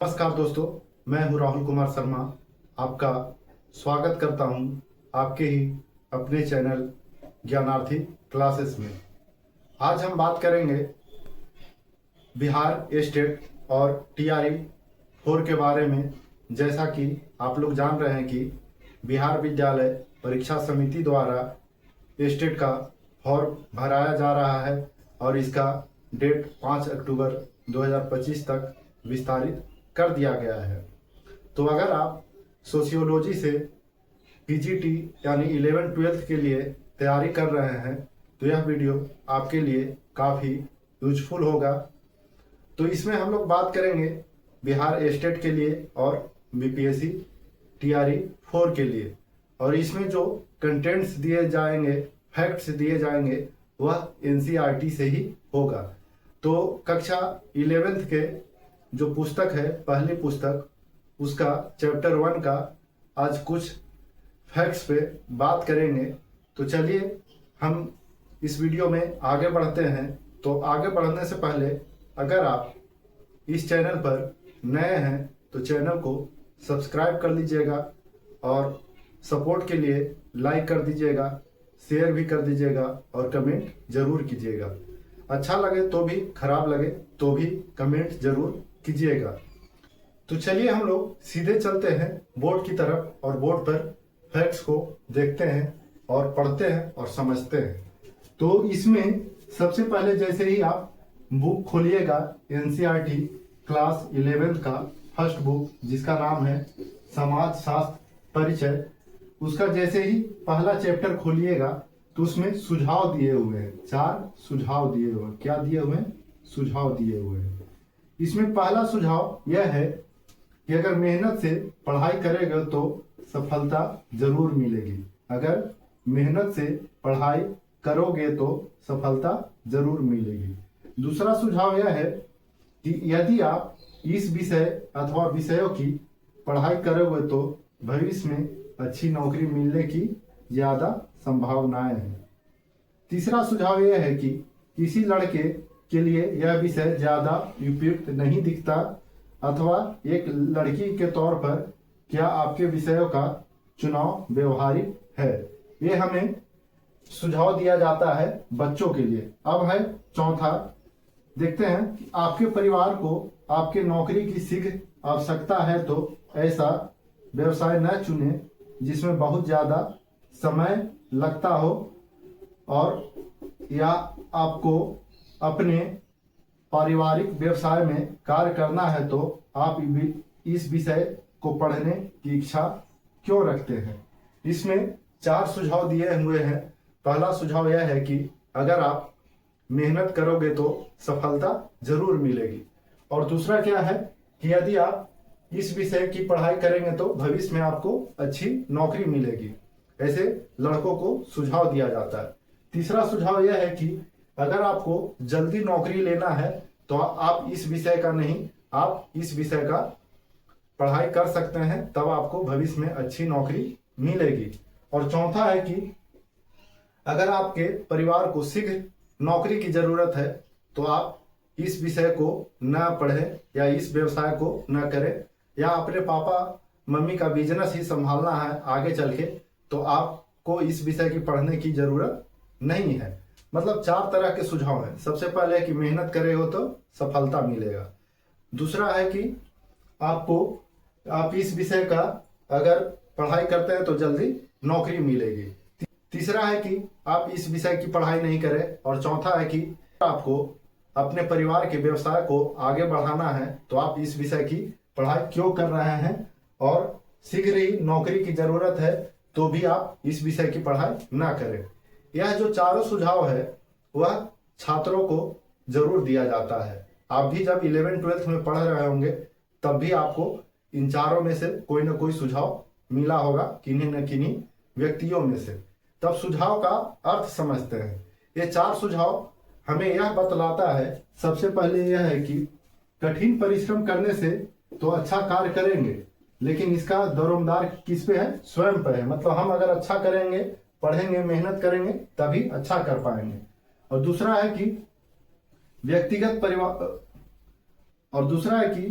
नमस्कार दोस्तों, मैं हूं राहुल कुमार शर्मा। आपका स्वागत करता हूं आपके ही अपने चैनल ज्ञानार्थी क्लासेस में। आज हम बात करेंगे बिहार स्टेट और टीआरई 4 के बारे में। जैसा कि आप लोग जान रहे हैं कि बिहार विद्यालय परीक्षा समिति द्वारा स्टेट का फॉर्म भराया जा रहा है और इसका डेट 5 अक्टूबर 2025 तक विस्तारित कर दिया गया है। तो अगर आप सोशियोलॉजी से पीजीटी यानी 11वीं-12वीं के लिए तैयारी कर रहे हैं तो यह वीडियो आपके लिए काफ़ी यूजफुल होगा। तो इसमें हम लोग बात करेंगे बिहार स्टेट के लिए और बीपीएससी टीआरई 4 के लिए, और इसमें जो कंटेंट्स दिए जाएंगे, फैक्ट्स दिए जाएंगे, वह एनसीईआरटी से ही होगा। तो कक्षा 11वीं के जो पुस्तक है, पहली पुस्तक, उसका चैप्टर 1 का आज कुछ फैक्ट्स पे बात करेंगे। तो चलिए हम इस वीडियो में आगे बढ़ते हैं। तो आगे बढ़ने से पहले अगर आप इस चैनल पर नए हैं तो चैनल को सब्सक्राइब कर लीजिएगा और सपोर्ट के लिए लाइक कर दीजिएगा, शेयर भी कर दीजिएगा और कमेंट जरूर कीजिएगा। अच्छा लगे तो भी, खराब लगे तो भी कमेंट जरूर कीजिएगा। तो चलिए हम लोग सीधे चलते हैं बोर्ड की तरफ और बोर्ड पर फैक्ट्स को देखते हैं और पढ़ते हैं और समझते हैं। तो इसमें सबसे पहले जैसे ही आप बुक खोलिएगा, एनसीईआरटी क्लास 11वीं का फर्स्ट बुक जिसका नाम है समाज शास्त्र परिचय, उसका जैसे ही पहला चैप्टर खोलिएगा तो उसमें सुझाव दिए हुए हैं, 4 सुझाव दिए हुए हैं। क्या दिए हुए हैं? सुझाव दिए हुए हैं। इसमें पहला सुझाव यह है कि अगर मेहनत से पढ़ाई करेगा तो सफलता जरूर मिलेगी। अगर मेहनत से पढ़ाई करोगे तो सफलता जरूर मिलेगी। दूसरा सुझाव यह है कि यदि आप इस विषय अथवा विषयों की पढ़ाई करोगे तो भविष्य में अच्छी नौकरी मिलने की ज्यादा संभावनाएं हैं। तीसरा सुझाव यह है कि किसी लड़के के लिए यह विषय ज्यादा उपयुक्त नहीं दिखता, अथवा एक लड़की के तौर पर क्या आपके विषयों का चुनाव व्यवहारिक है। ये हमें सुझाव दिया जाता है बच्चों के लिए। अब है चौथा, देखते हैं कि आपके परिवार को आपके नौकरी की शीघ्र आवश्यकता है तो ऐसा व्यवसाय न चुने जिसमें बहुत ज्यादा समय लगता हो, और या आपको अपने पारिवारिक व्यवसाय में कार्य करना है तो आप इस विषय को पढ़ने की इच्छा क्यों रखते हैं। इसमें 4 सुझाव दिए हुए हैं। पहला सुझाव यह है कि अगर आप मेहनत करोगे तो सफलता जरूर मिलेगी, और दूसरा क्या है कि यदि आप इस विषय की पढ़ाई करेंगे तो भविष्य में आपको अच्छी नौकरी मिलेगी। ऐसे लड़कों को सुझाव दिया जाता है। तीसरा सुझाव यह है कि अगर आपको जल्दी नौकरी लेना है तो आप इस विषय का नहीं, आप इस विषय का पढ़ाई कर सकते हैं, तब आपको भविष्य में अच्छी नौकरी मिलेगी। और चौथा है कि अगर आपके परिवार को शीघ्र नौकरी की जरूरत है तो आप इस विषय को न पढ़ें या इस व्यवसाय को न करें, या अपने पापा मम्मी का बिजनेस ही संभालना है आगे चल के, तो आपको इस विषय की पढ़ने की जरूरत नहीं है। मतलब 4 तरह के सुझाव हैं। सबसे पहले है कि मेहनत करेगा तो सफलता मिलेगा। दूसरा है कि आप इस विषय का अगर पढ़ाई करते हैं तो जल्दी नौकरी मिलेगी। तीसरा है कि आप इस विषय की पढ़ाई नहीं करें, और चौथा है कि आपको अपने परिवार के व्यवसाय को आगे बढ़ाना है तो आप इस विषय की पढ़ाई क्यों कर रहे हैं, और शीघ्र ही नौकरी की जरूरत है तो भी आप इस विषय की पढ़ाई ना करें। यह जो 4 सुझाव है वह छात्रों को जरूर दिया जाता है। आप भी जब 11वीं-12वीं में पढ़ रहे होंगे तब भी आपको इन 4 में से कोई ना कोई सुझाव मिला होगा, किन्हीं न किन्हीं व्यक्तियों में से। तब सुझाव का अर्थ समझते हैं। ये 4 सुझाव हमें यह बतलाता है, सबसे पहले यह है कि कठिन परिश्रम करने से तो अच्छा कार्य करेंगे, लेकिन इसका दारोमदार किस पे है? स्वयं पे है। मतलब हम अगर अच्छा करेंगे, पढ़ेंगे, मेहनत करेंगे, तभी अच्छा कर पाएंगे। और दूसरा है कि व्यक्तिगत परिवार, और दूसरा है कि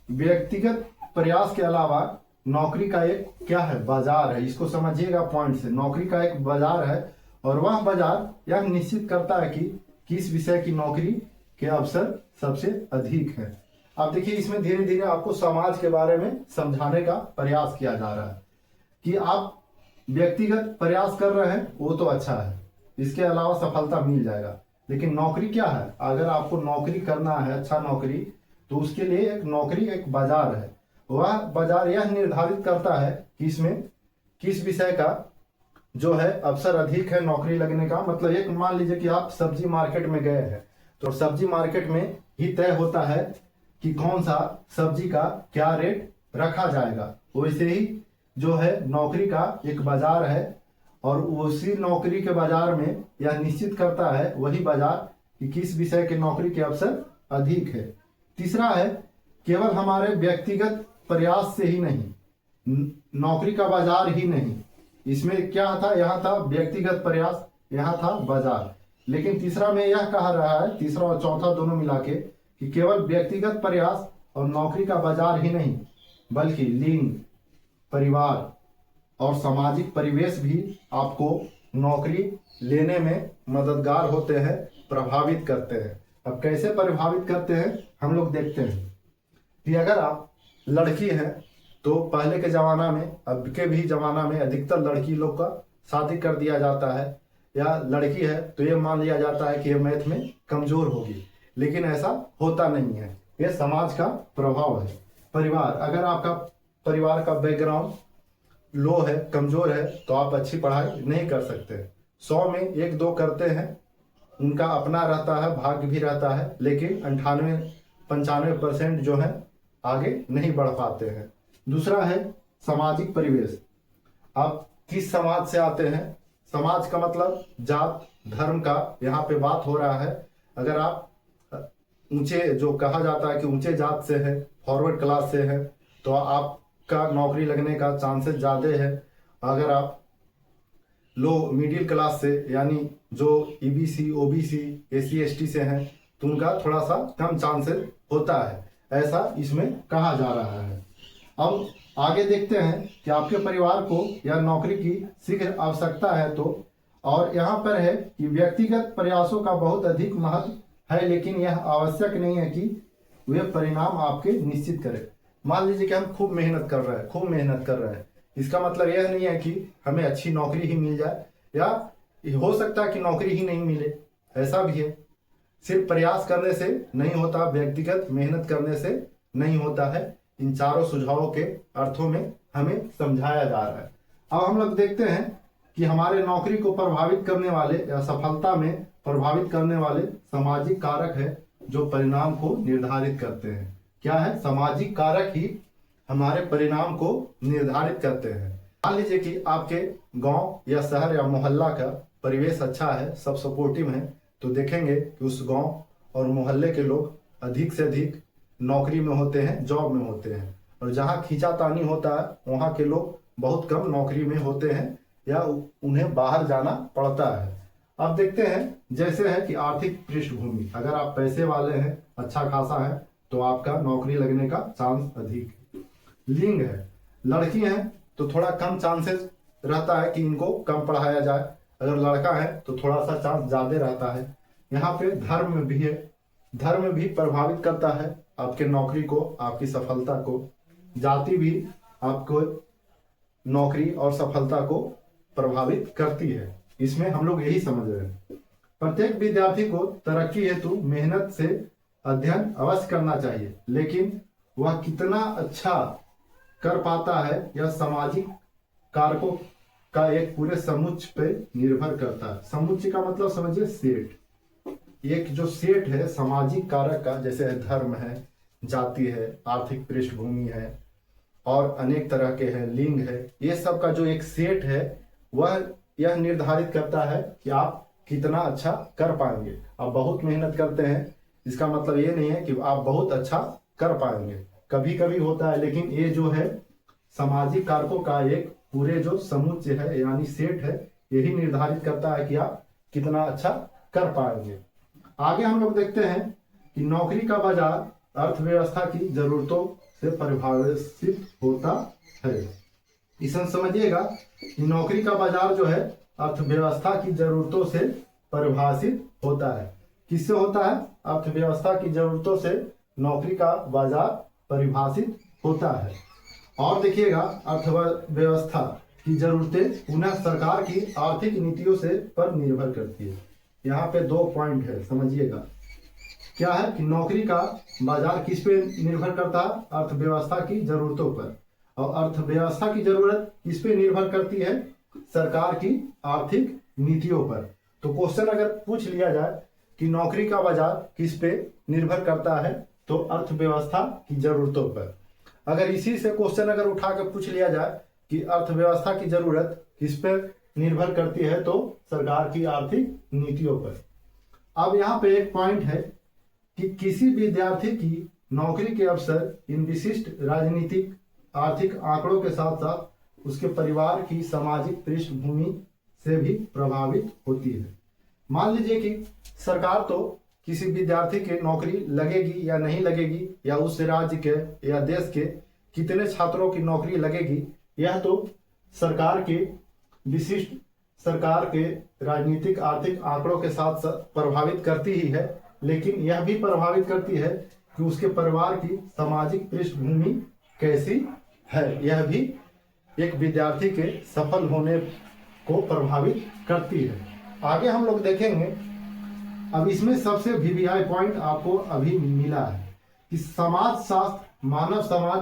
व्यक्तिगत प्रयास के अलावा नौकरी का एक क्या है, बाजार है। इसको समझिएगा पॉइंट से, नौकरी का एक बाजार है और वह बाजार यह निश्चित करता है कि किस विषय की नौकरी के अवसर सबसे अधिक है। अब देखिए इसमें धीरे धीरे आपको समाज के बारे में समझाने का प्रयास किया जा रहा है कि आप व्यक्तिगत प्रयास कर रहे हैं वो तो अच्छा है, इसके अलावा सफलता मिल जाएगा। लेकिन नौकरी क्या है, अगर आपको नौकरी करना है अच्छा नौकरी, तो उसके लिए एक नौकरी एक बाजार है। वह बाजार यह निर्धारित करता है कि इसमें किस विषय का जो है अवसर अधिक है नौकरी लगने का। मतलब एक मान लीजिए कि आप सब्जी मार्केट में गए हैं, तो सब्जी मार्केट में ही तय होता है कि कौन सा सब्जी का क्या रेट रखा जाएगा। वैसे ही जो है नौकरी का एक बाजार है और उसी नौकरी के बाजार में यह निश्चित करता है वही बाजार कि किस विषय के नौकरी के अवसर अधिक है। तीसरा है केवल हमारे व्यक्तिगत प्रयास से ही नहीं, नौकरी का बाजार ही नहीं। इसमें क्या था, यहाँ था व्यक्तिगत प्रयास, यहाँ था बाजार। लेकिन तीसरा में यह कहा रहा है, तीसरा और चौथा दोनों मिला के, कि केवल व्यक्तिगत प्रयास और नौकरी का बाजार ही नहीं, बल्कि लिंग, परिवार और सामाजिक परिवेश भी आपको नौकरी लेने में मददगार होते हैं, प्रभावित करते हैं। अब कैसे प्रभावित करते हैं हम लोग देखते हैं कि अगर आप लड़की है तो पहले के जमाना में, अब के भी जमाना में अधिकतर लड़की लोग का शादी कर दिया जाता है, या लड़की है तो ये मान लिया जाता है कि ये मैथ में कमजोर होगी। लेकिन ऐसा होता नहीं है, ये समाज का प्रभाव है। परिवार, अगर आपका परिवार का बैकग्राउंड लो है, कमजोर है, तो आप अच्छी पढ़ाई नहीं कर सकते। 100 में 1-2 करते हैं, उनका अपना रहता है, भाग्य भी रहता है, लेकिन 98-95% जो है आगे नहीं बढ़ पाते हैं। दूसरा है सामाजिक परिवेश। आप किस समाज से आते हैं, समाज का मतलब जात धर्म का यहाँ पे बात हो रहा है। अगर आप ऊंचे, जो कहा जाता है कि ऊंचे जात से है, फॉरवर्ड क्लास से है, तो आपका नौकरी लगने का चांसेस ज़्यादा है। अगर आप लो मिडिल क्लास से, यानी जो ईबीसी, ओबीसी, एससी, एसटी से हैं, तो उनका थोड़ा सा कम चांसेस होता है, ऐसा इसमें कहा जा रहा है। अब आगे देखते हैं कि आपके परिवार को यह नौकरी की शीघ्र आवश्यकता है, तो और यहाँ पर है कि व्यक्तिगत प्रयासों का बहुत अधिक महत्व है, लेकिन यह आवश्यक नहीं है कि वे परिणाम आपके निश्चित करें। मान लीजिए कि हम खूब मेहनत कर रहे हैं, खूब मेहनत कर रहे हैं, इसका मतलब यह नहीं है कि हमें अच्छी नौकरी ही मिल जाए, या हो सकता है कि नौकरी ही नहीं मिले, ऐसा भी है। सिर्फ प्रयास करने से नहीं होता, व्यक्तिगत मेहनत करने से नहीं होता है। इन चारों सुझावों के अर्थों में हमें समझाया जा रहा है। अब हम लोग देखते हैं कि हमारे नौकरी को प्रभावित करने वाले या सफलता में प्रभावित करने वाले सामाजिक कारक है जो परिणाम को निर्धारित करते हैं। क्या है, सामाजिक कारक ही हमारे परिणाम को निर्धारित करते हैं। मान लीजिए कि आपके गांव या शहर या मोहल्ला का परिवेश अच्छा है, सब सपोर्टिव है, तो देखेंगे कि उस गांव और मोहल्ले के लोग अधिक से अधिक नौकरी में होते हैं, जॉब में होते हैं। और जहां खींचातानी होता है वहां के लोग बहुत कम नौकरी में होते हैं या उन्हें बाहर जाना पड़ता है। अब देखते हैं, जैसे है कि आर्थिक पृष्ठभूमि, अगर आप पैसे वाले हैं, अच्छा खासा है, तो आपका नौकरी लगने का चांस अधिक है। लिंग है, लड़की हैं तो थोड़ा कम चांसेस रहता है कि इनको कम पढ़ाया जाए, अगर लड़का है तो थोड़ा सा चांस ज्यादा रहता है। यहाँ पे धर्म भी है, धर्म भी प्रभावित करता है आपके नौकरी को, आपकी सफलता को। जाति भी आपको नौकरी और सफलता को प्रभावित करती है। इसमें हम लोग यही समझ रहे हैं। प्रत्येक विद्यार्थी को तरक्की हेतु मेहनत से अध्ययन अवश्य करना चाहिए, लेकिन वह कितना अच्छा कर पाता है यह सामाजिक कारकों का एक पूरे समुच्चय पे निर्भर करता है। समुच्चय का मतलब समझिए सेट, एक जो सेट है सामाजिक कारक का, जैसे धर्म है, जाति है, आर्थिक पृष्ठभूमि है और अनेक तरह के हैं, लिंग है, ये सब का जो एक सेट है वह यह निर्धारित करता है कि आप कितना अच्छा कर पाएंगे। आप बहुत मेहनत करते हैं, इसका मतलब ये नहीं है कि आप बहुत अच्छा कर पाएंगे, कभी कभी होता है, लेकिन ये जो है सामाजिक कारकों का एक पूरे जो समुच्चय है यानी सेट है, यही निर्धारित करता है कि आप कितना अच्छा कर पाएंगे। आगे हम लोग देखते हैं कि नौकरी का बाजार अर्थव्यवस्था की जरूरतों से परिभाषित होता है। इसे समझिएगा कि नौकरी का बाजार जो है अर्थव्यवस्था की जरूरतों से परिभाषित होता है। किससे होता है? अर्थव्यवस्था की जरूरतों से नौकरी का बाजार परिभाषित होता है। और देखिएगा, अर्थव्यवस्था की जरूरतें पुनः सरकार की आर्थिक नीतियों से पर निर्भर करती है। यहाँ पे 2 पॉइंट है, समझिएगा। क्या है कि नौकरी का बाजार किस पे निर्भर करता है? अर्थव्यवस्था की जरूरतों पर। और अर्थव्यवस्था की जरूरत किस पे निर्भर करती है? सरकार की आर्थिक नीतियों पर। तो क्वेश्चन अगर पूछ लिया जाए कि नौकरी का बाजार किस पे निर्भर करता है, तो अर्थव्यवस्था की जरूरतों पर। अगर इसी से क्वेश्चन अगर उठा कर पूछ लिया जाए कि अर्थव्यवस्था की जरूरत किस पे निर्भर करती है, तो सरकार की आर्थिक नीतियों पर। अब यहाँ पे एक पॉइंट है कि किसी विद्यार्थी की नौकरी के अवसर इन विशिष्ट राजनीतिक आर्थिक आंकड़ों के साथ साथ उसके परिवार की सामाजिक पृष्ठभूमि से भी प्रभावित होती है। मान लीजिए कि सरकार तो किसी विद्यार्थी के नौकरी लगेगी या नहीं लगेगी, या उस राज्य के या देश के कितने छात्रों की नौकरी लगेगी, यह तो सरकार के विशिष्ट सरकार के राजनीतिक आर्थिक आंकड़ों के साथ प्रभावित करती ही है, लेकिन यह भी प्रभावित करती है कि उसके परिवार की सामाजिक पृष्ठभूमि कैसी है। यह भी एक विद्यार्थी के सफल होने को प्रभावित करती है। आगे हम लोग देखेंगे। अब इसमें सबसे वीवीआई पॉइंट आपको अभी मिला है कि समाज शास्त्र मानव समाज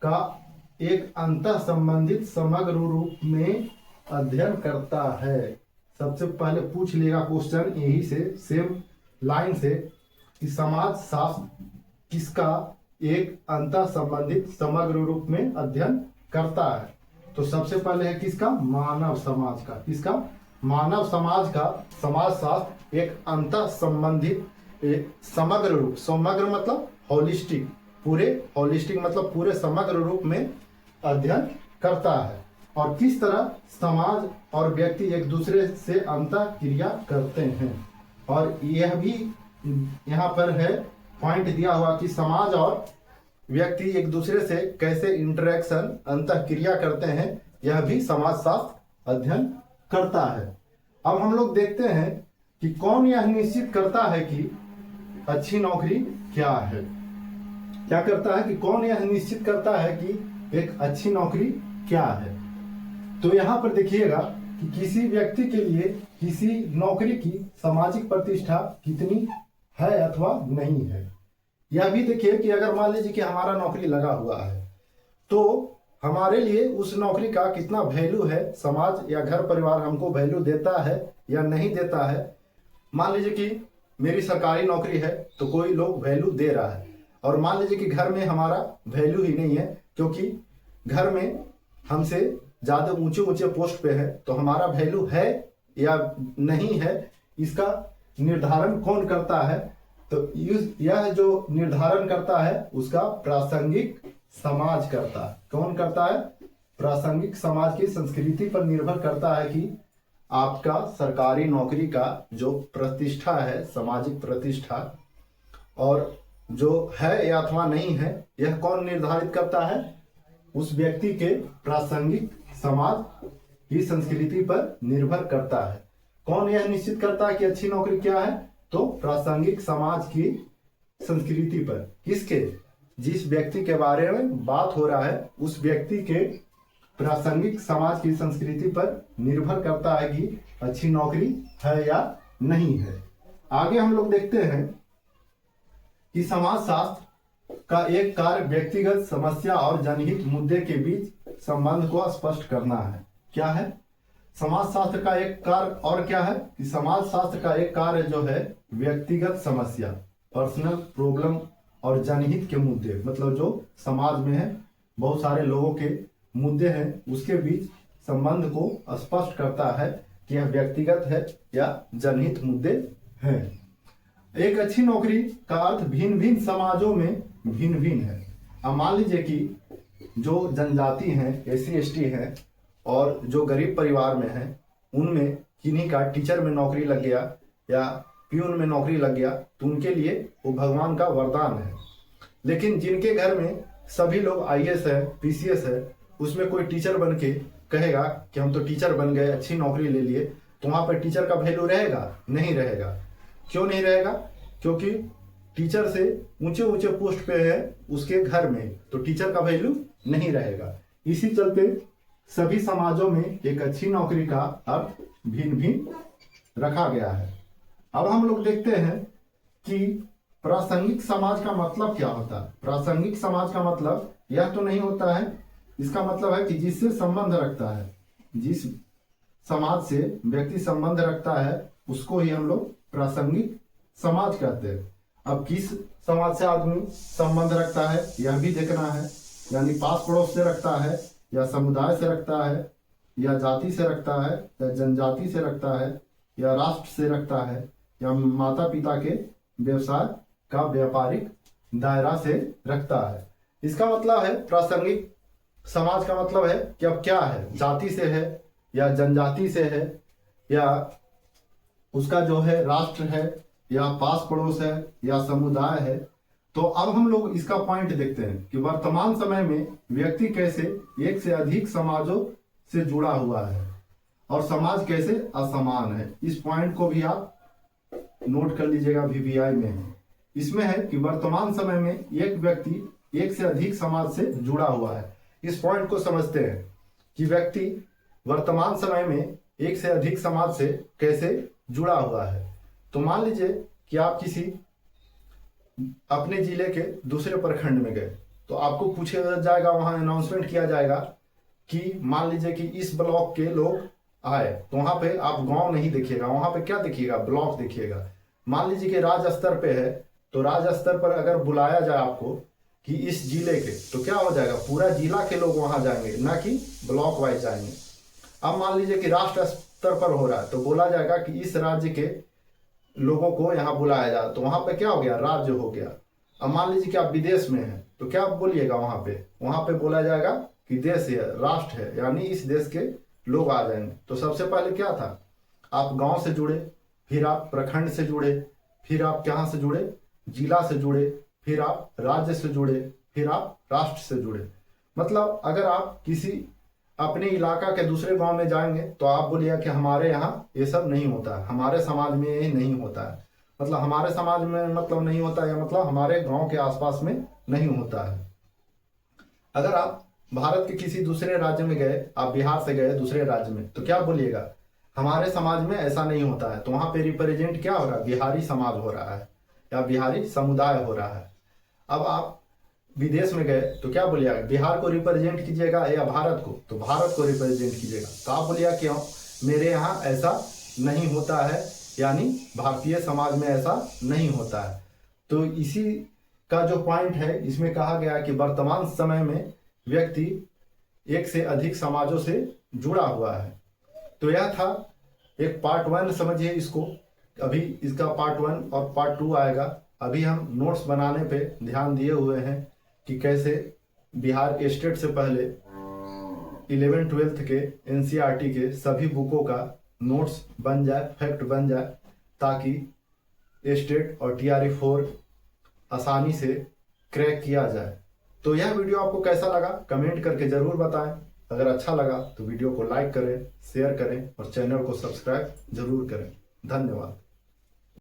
का एक अंतः संबंधित समग्र रूप में अध्ययन करता है। सबसे पहले पूछ लेगा क्वेश्चन यही से, सेम लाइन से, कि समाज शास्त्र किसका एक अंतः संबंधित समग्र रूप में अध्ययन करता है। तो सबसे पहले है किसका? मानव समाज का। किसका? मानव समाज का समाजशास्त्र एक अंतः संबंधित एक समग्र रूप, समग्र मतलब होलिस्टिक, पूरे होलिस्टिक मतलब पूरे समग्र रूप में अध्ययन करता है। और किस तरह समाज और व्यक्ति एक दूसरे से अंतः क्रिया करते हैं। और यह भी यहाँ पर है पॉइंट दिया हुआ कि समाज और व्यक्ति एक दूसरे से कैसे इंटरेक्शन अंतः क्रिया करते हैं, यह भी समाजशास्त्र अध्ययन करता है। अब हम लोग देखते हैं कि कौन यह निश्चित करता है कि अच्छी नौकरी क्या है। क्या करता है कि कौन यह निश्चित करता है कि एक अच्छी नौकरी क्या है। तो यहाँ पर देखिएगा कि किसी व्यक्ति के लिए किसी नौकरी की सामाजिक प्रतिष्ठा कितनी है अथवा नहीं है। यह भी देखिए कि अगर मान लीजिए कि हमारा नौकरी लगा हुआ है, तो हमारे लिए उस नौकरी का कितना वैल्यू है, समाज या घर परिवार हमको वैल्यू देता है या नहीं देता है। मान लीजिए कि मेरी सरकारी नौकरी है तो कोई लोग वैल्यू दे रहा है, और मान लीजिए कि घर में हमारा वैल्यू ही नहीं है, क्योंकि घर में हमसे ज़्यादा ऊंचे ऊंचे पोस्ट पे है, तो हमारा वैल्यू है या नहीं है, इसका निर्धारण कौन करता है? तो यह जो निर्धारण करता है उसका प्रासंगिक समाज करता है। कौन करता है? प्रासंगिक समाज की संस्कृति पर निर्भर करता है कि आपका सरकारी नौकरी का जो प्रतिष्ठा है, सामाजिक प्रतिष्ठा, और जो है या अथवा नहीं है, यह कौन निर्धारित करता है? उस व्यक्ति के प्रासंगिक समाज की संस्कृति पर निर्भर करता है। कौन यह निश्चित करता है कि अच्छी नौकरी क्या है? तो प्रासंगिक समाज की संस्कृति पर। किसके? जिस व्यक्ति के बारे में बात हो रहा है उस व्यक्ति के प्रासंगिक समाज की संस्कृति पर निर्भर करता है कि अच्छी नौकरी है या नहीं है। आगे हम लोग देखते हैं कि समाजशास्त्र का एक कार्य व्यक्तिगत समस्या और जनहित मुद्दे के बीच संबंध को स्पष्ट करना है। क्या है? समाजशास्त्र का एक कार्य और क्या है कि समाजशास्त्र का एक कार्य जो है व्यक्तिगत समस्या, पर्सनल प्रॉब्लम, और जनहित के मुद्दे, मतलब जो समाज में है बहुत सारे लोगों के मुद्दे हैं, उसके बीच संबंध को स्पष्ट करता है कि यह व्यक्तिगत है या जनहित मुद्दे हैं। एक अच्छी नौकरी का अर्थ भिन्न भिन्न समाजों में भिन्न भिन्न है। अब मान लीजिए कि जो जनजाति हैं, एससी एसटी हैं, और जो गरीब परिवार में हैं, उनमें किन्हीं का टीचर में नौकरी लग गया या प्यून में नौकरी लग गया, तो उनके लिए वो भगवान का वरदान है। लेकिन जिनके घर में सभी लोग आईएएस है, पीसीएस है, उसमें कोई टीचर बन के कहेगा कि हम तो टीचर बन गए, अच्छी नौकरी ले लिए, तो वहां पर टीचर का वैल्यू रहेगा? नहीं रहेगा। क्यों नहीं रहेगा? क्योंकि टीचर से ऊंचे ऊंचे पोस्ट पे है उसके घर में, तो टीचर का वैल्यू नहीं रहेगा। इसी चलते सभी समाजों में एक अच्छी नौकरी का अर्थ भिन्न भिन्न रखा गया है। अब हम लोग देखते हैं कि प्रासंगिक समाज का मतलब क्या होता है। प्रासंगिक समाज का मतलब यह तो नहीं होता है, इसका मतलब है कि जिससे संबंध रखता है, जिस समाज से व्यक्ति संबंध रखता है उसको ही हम लोग प्रासंगिक समाज कहते हैं। अब किस समाज से आदमी संबंध रखता है यह भी देखना है, यानी पास पड़ोस से रखता है, या समुदाय से रखता है, या जाति से रखता है, या जनजाति से रखता है, या राष्ट्र से रखता है, या माता पिता के व्यवसाय का व्यापारिक दायरा से रखता है। इसका मतलब है प्रासंगिक समाज का मतलब है कि अब क्या है, जाति से है या जनजाति से है, या उसका जो है राष्ट्र है, या पास पड़ोस है, या समुदाय है। तो अब हम लोग इसका पॉइंट देखते हैं कि वर्तमान समय में व्यक्ति कैसे एक से अधिक समाजों से जुड़ा हुआ है और समाज कैसे असमान है। इस पॉइंट को भी आप नोट कर लीजिएगा, VVI में है। इसमें है कि वर्तमान समय में एक व्यक्ति एक से अधिक समाज से जुड़ा हुआ है। इस पॉइंट को समझते हैं कि व्यक्ति वर्तमान समय में एक से अधिक समाज से कैसे जुड़ा हुआ है। तो मान लीजिए कि आप किसी अपने जिले के दूसरे प्रखंड में गए, तो आपको पूछा जाएगा, वहां अनाउंसमेंट किया जाएगा कि मान लीजिए कि इस ब्लॉक के लोग आए, तो वहां पे आप गांव नहीं देखिएगा, वहां पे क्या देखिएगा, ब्लॉक देखिएगा। मान लीजिए कि राज्य स्तर पे है, तो राज्य स्तर पर अगर बुलाया जाए आपको कि इस जिले के, तो क्या हो जाएगा, पूरा जिला के लोग वहां जाएंगे, ना कि ब्लॉक वाइज जाएंगे। अब मान लीजिए कि राष्ट्र स्तर पर हो रहा है, तो बोला जाएगा कि इस राज्य के लोगों को यहाँ बुलाया जाए, तो वहां पे क्या हो गया, राज्य हो गया। अब मान लीजिए कि आप विदेश में हैं, तो क्या बोलिएगा, वहां पे बोला जाएगा कि देश है, राष्ट्र है, यानी इस देश के लोग आ जाएंगे। तो सबसे पहले क्या था, आप गांव से जुड़े, फिर आप प्रखंड से जुड़े, फिर आप कहां से जुड़े, जिला से जुड़े, फिर आप राज्य से जुड़े, फिर आप राष्ट्र से जुड़े। मतलब अगर आप किसी अपने इलाका के दूसरे गांव में जाएंगे, तो आप बोलिए कि हमारे यहाँ ये सब नहीं होता है, हमारे समाज में ये नहीं होता है। मतलब हमारे समाज में मतलब नहीं होता है, मतलब हमारे गांव के आसपास में नहीं होता है। अगर आप भारत के किसी दूसरे राज्य में गए, आप बिहार से गए दूसरे राज्य में, तो क्या बोलिएगा, हमारे समाज में ऐसा नहीं होता है। तो वहां पे रिप्रेजेंट क्या हो रहा है, बिहारी समाज हो रहा है, या बिहारी समुदाय हो रहा है। अब आप विदेश में गए, तो क्या बोलिएगा, बिहार को रिप्रेजेंट कीजिएगा या भारत को, तो भारत को रिप्रेजेंट कीजिएगा। तो आप बोलिएगा क्यों, मेरे यहाँ ऐसा नहीं होता है, यानी भारतीय समाज में ऐसा नहीं होता है। तो इसी का जो पॉइंट है, इसमें कहा गया कि वर्तमान समय में व्यक्ति एक से अधिक समाजों से जुड़ा हुआ है। तो यह था एक पार्ट 1, समझिए इसको। अभी इसका पार्ट 1 और पार्ट 2 आएगा। अभी हम नोट्स बनाने पे ध्यान दिए हुए हैं कि कैसे बिहार के स्टेट से पहले 11th-12th के NCERT के सभी बुकों का नोट्स बन जाए, फैक्ट बन जाए, ताकि स्टेट और TRE 4 आसानी से क्रैक किया जाए। तो यह वीडियो आपको कैसा लगा कमेंट करके जरूर बताएं। अगर अच्छा लगा तो वीडियो को लाइक करें, शेयर करें और चैनल को सब्सक्राइब जरूर करें। धन्यवाद।